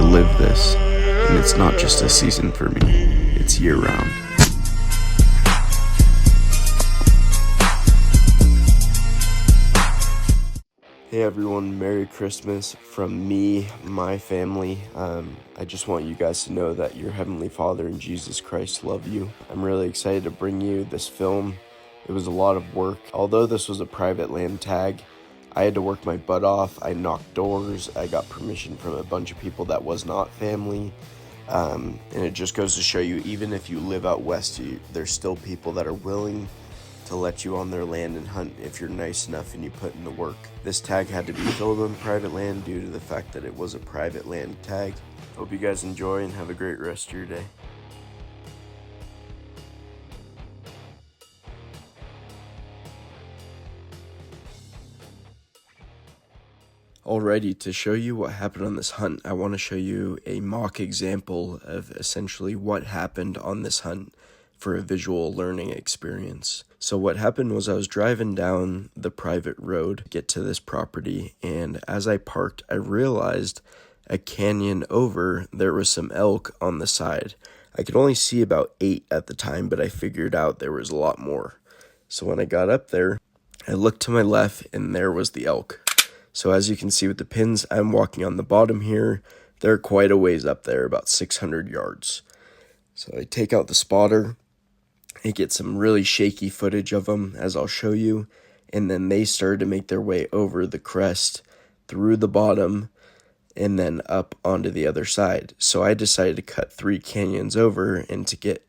live this, and it's not just a season for me, it's year-round. Hey everyone, Merry Christmas from me, my family. I just want you guys to know that your Heavenly Father and Jesus Christ love you. I'm really excited to bring you this film. It was a lot of work. Although this was a private land tag, I had to work my butt off. I knocked doors. I got permission from a bunch of people that was not family. And it just goes to show you, even if you live out west, there's still people that are willing to let you on their land and hunt if you're nice enough and you put in the work. This tag had to be filled on private land due to the fact that it was a private land tag. Hope you guys enjoy and have a great rest of your day. Alrighty, to show you what happened on this hunt, I want to show you a mock example of essentially what happened on this hunt for a visual learning experience. So what happened was I was driving down the private road to get to this property, and as I parked, I realized a canyon over, there was some elk on the side. I could only see about 8 at the time, but I figured out there was a lot more. So when I got up there, I looked to my left, and there was the elk. So as you can see with the pins, I'm walking on the bottom here. They're quite a ways up there, about 600 yards. So I take out the spotter. I get some really shaky footage of them, as I'll show you. And then they started to make their way over the crest, through the bottom, and then up onto the other side. So I decided to cut 3 canyons over and to get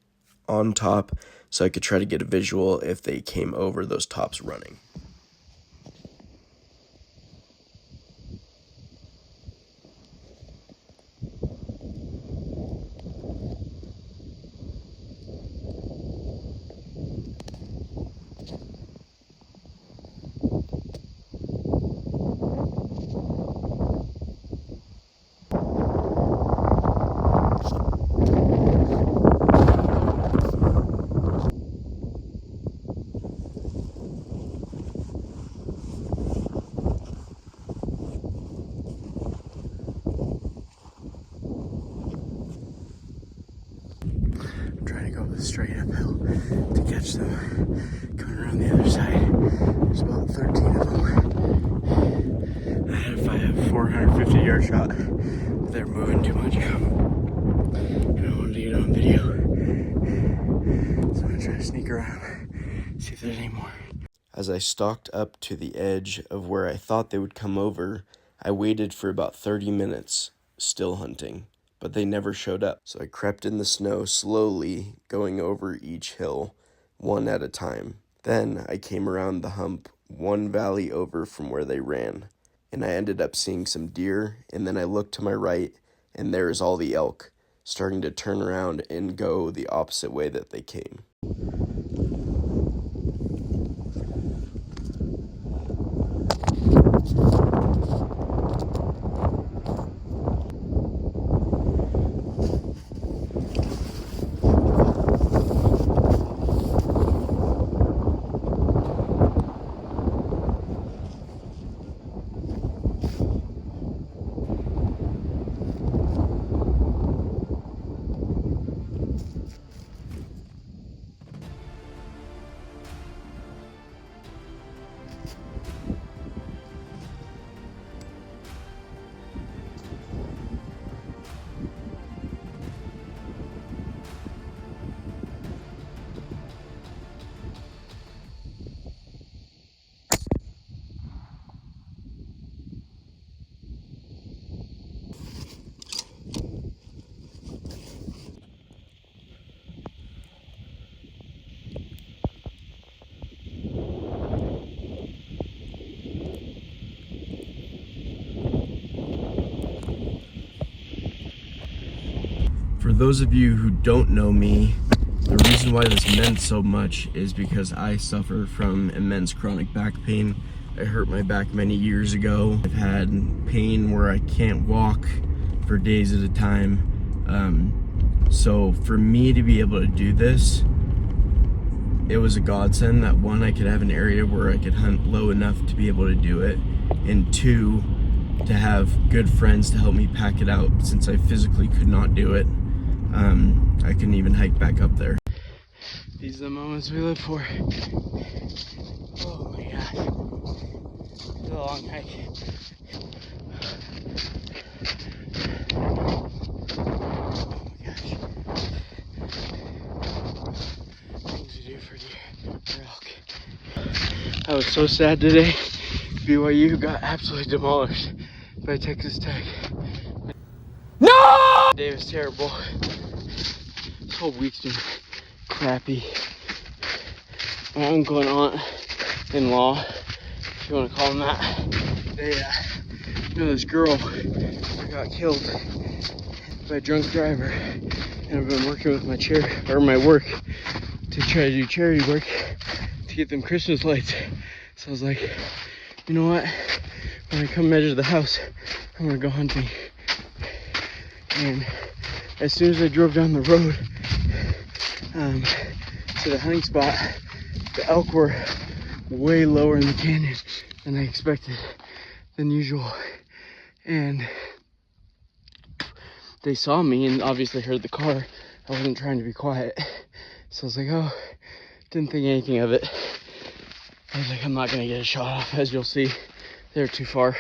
on top so I could try to get a visual if they came over those tops running. Straight uphill to catch them. Coming around the other side, there's about 13 of them. I had a 450 yard shot, but they're moving too much. And I wanted to get on video, so I'm gonna try to sneak around, see if there's any more. As I stalked up to the edge of where I thought they would come over, I waited for about 30 minutes, still hunting. But they never showed up. So I crept in the snow slowly, going over each hill, one at a time. Then I came around the hump, one valley over from where they ran, and I ended up seeing some deer, and then I looked to my right, and there's all the elk, starting to turn around and go the opposite way that they came. For those of you who don't know me, the reason why this meant so much is because I suffer from immense chronic back pain. I hurt my back many years ago. I've had pain where I can't walk for days at a time. So for me to be able to do this, it was a godsend that one, I could have an area where I could hunt low enough to be able to do it, and two, to have good friends to help me pack it out since I physically could not do it. I couldn't even hike back up there. These are the moments we live for. Oh my gosh. It's a long hike. Oh my gosh. Things to do for elk. I was so sad today. BYU got absolutely demolished by Texas Tech. No! The day was terrible. This whole week's been crappy. My uncle and aunt-in-law, if you want to call them that, they, this girl got killed by a drunk driver, and I've been working with my work to try to do charity work to get them Christmas lights. So I was like, you know what? When I come measure the house, I'm gonna go hunting. And as soon as I drove down the road to the hunting spot, the elk were way lower in the canyon than I expected, than usual. And they saw me and obviously heard the car. I wasn't trying to be quiet. So I was like, oh, didn't think anything of it. I was like, I'm not gonna get a shot off. As you'll see, they're too far,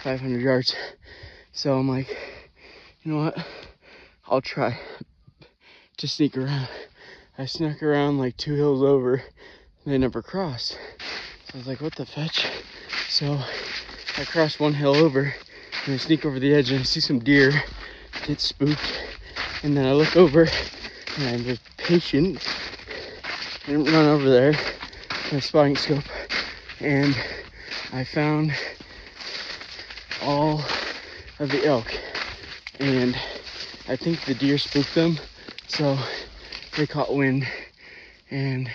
500 yards. So I'm like, you know what? I'll try to sneak around. I snuck around like 2 hills over. They never crossed. So I was like, what the fetch? So I crossed 1 hill over and I sneak over the edge and I see some deer get spooked. And then I look over and I'm just patient. I didn't run over there with my spotting scope. And I found all of the elk. And I think the deer spooked them. So they caught wind. And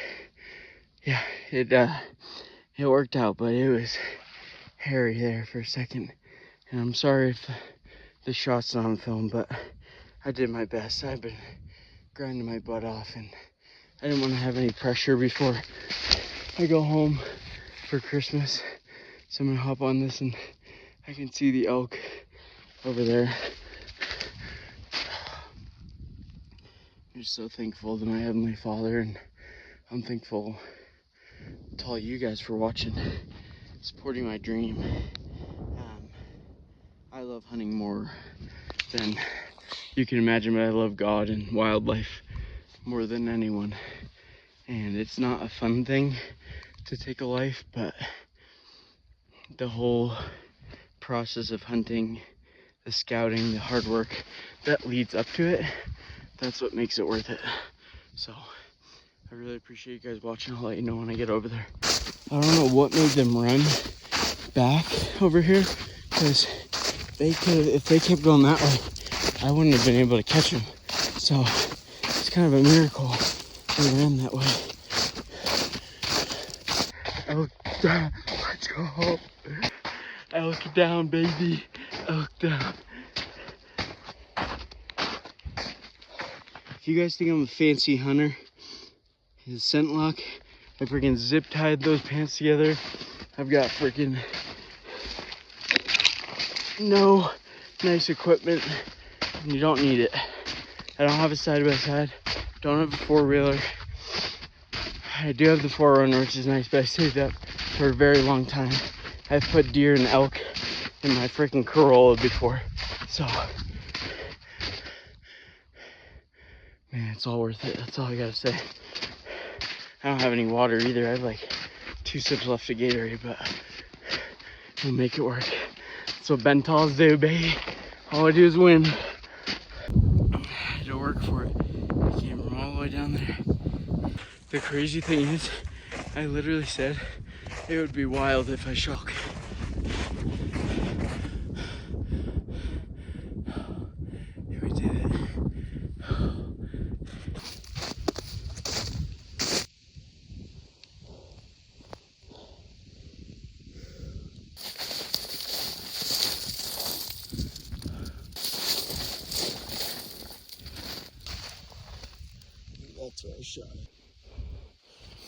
yeah, it worked out, but it was hairy there for a second. And I'm sorry if the shot's not on film, but I did my best. I've been grinding my butt off, and I didn't want to have any pressure before I go home for Christmas. So I'm gonna hop on this, and I can see the elk over there. I'm just so thankful to my Heavenly Father, and I'm thankful to all you guys for watching, supporting my dream. I love hunting more than you can imagine, but I love God and wildlife more than anyone. And it's not a fun thing to take a life, but the whole process of hunting, the scouting, the hard work that leads up to it, that's what makes it worth it. So I really appreciate you guys watching. I'll let you know when I get over there. I don't know what made them run back over here, because if they kept going that way, I wouldn't have been able to catch them. So it's kind of a miracle they ran that way. Elk down, let's go. Elk down, baby. Elk down. If you guys think I'm a fancy hunter, his scent lock, I freaking zip tied those pants together. I've got freaking no nice equipment, and you don't need it. I don't have a side-by-side, don't have a four-wheeler. I do have the 4Runner, which is nice, but I saved up for a very long time. I've put deer and elk in my freaking Corolla before, so man, it's all worth it. That's all I gotta say. I don't have any water either. I have like 2 sips left of Gatorade, but we'll make it work. That's what Bentalls do, baby. All I do is win. I had to work for it. I came from all the way down there. The crazy thing is, I literally said it would be wild if I shook. And we did it. That's where I shot it.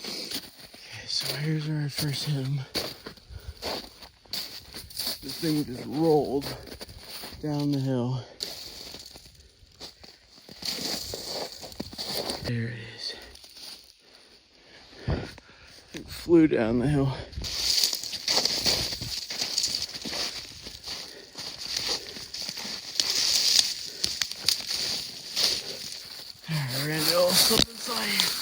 Okay, so here's where I first hit him. The thing just rolled down the hill. There it is. It flew down the hill. We're gonna do a little slip and slide.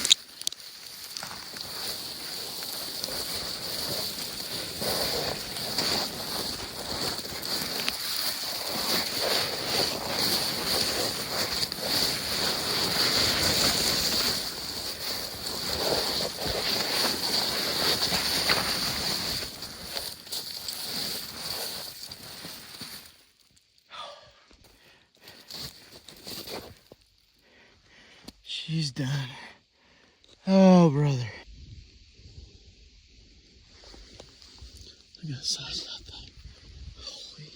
She's done. Oh, brother. Look at the size of that thing. Holy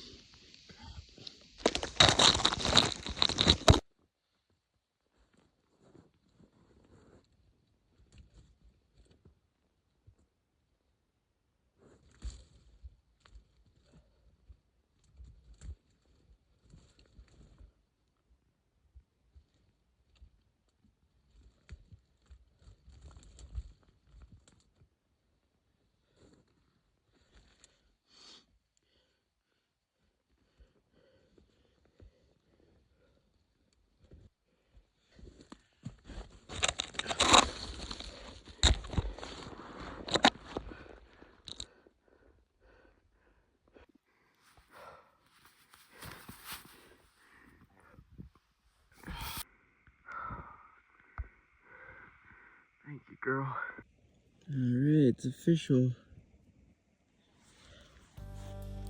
thank you, girl. Alright, it's official.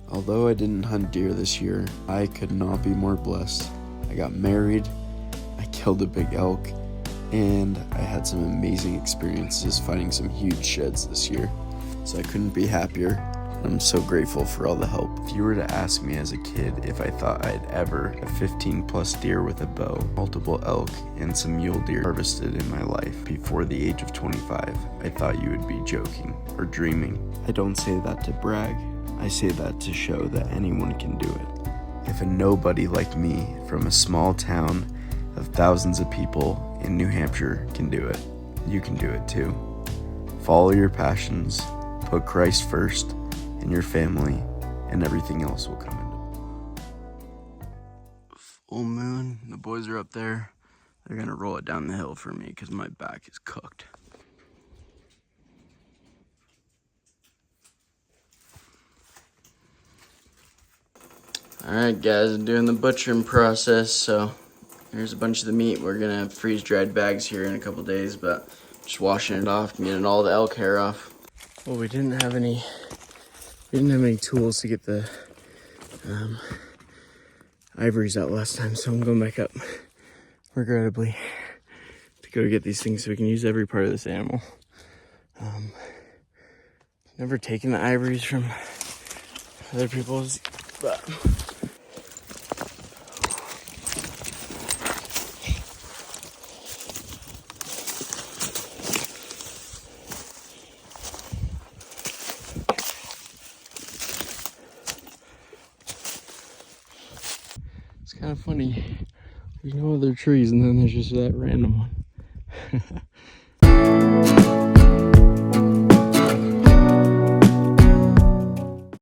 Although I didn't hunt deer this year, I could not be more blessed. I got married, I killed a big elk, and I had some amazing experiences finding some huge sheds this year. So I couldn't be happier. I'm so grateful for all the help. If you were to ask me as a kid if I thought I'd ever have 15 plus deer with a bow, multiple elk, and some mule deer harvested in my life before the age of 25, I thought you would be joking or dreaming. I don't say that to brag. I say that to show that anyone can do it. If a nobody like me from a small town of thousands of people in New Hampshire can do it, you can do it too. Follow your passions, put Christ first, and your family, and everything else will come into full moon. The boys are up there. They're gonna roll it down the hill for me because my back is cooked. Alright guys, I'm doing the butchering process, so here's a bunch of the meat. We're gonna have freeze-dried bags here in a couple days, but just washing it off and getting all the elk hair off. Well, we didn't have any tools to get the ivories out last time, so I'm going back up, regrettably, to go get these things so we can use every part of this animal. Never taken the ivories from other people's, but it's kind of funny. There's no other trees, and then there's just that random one.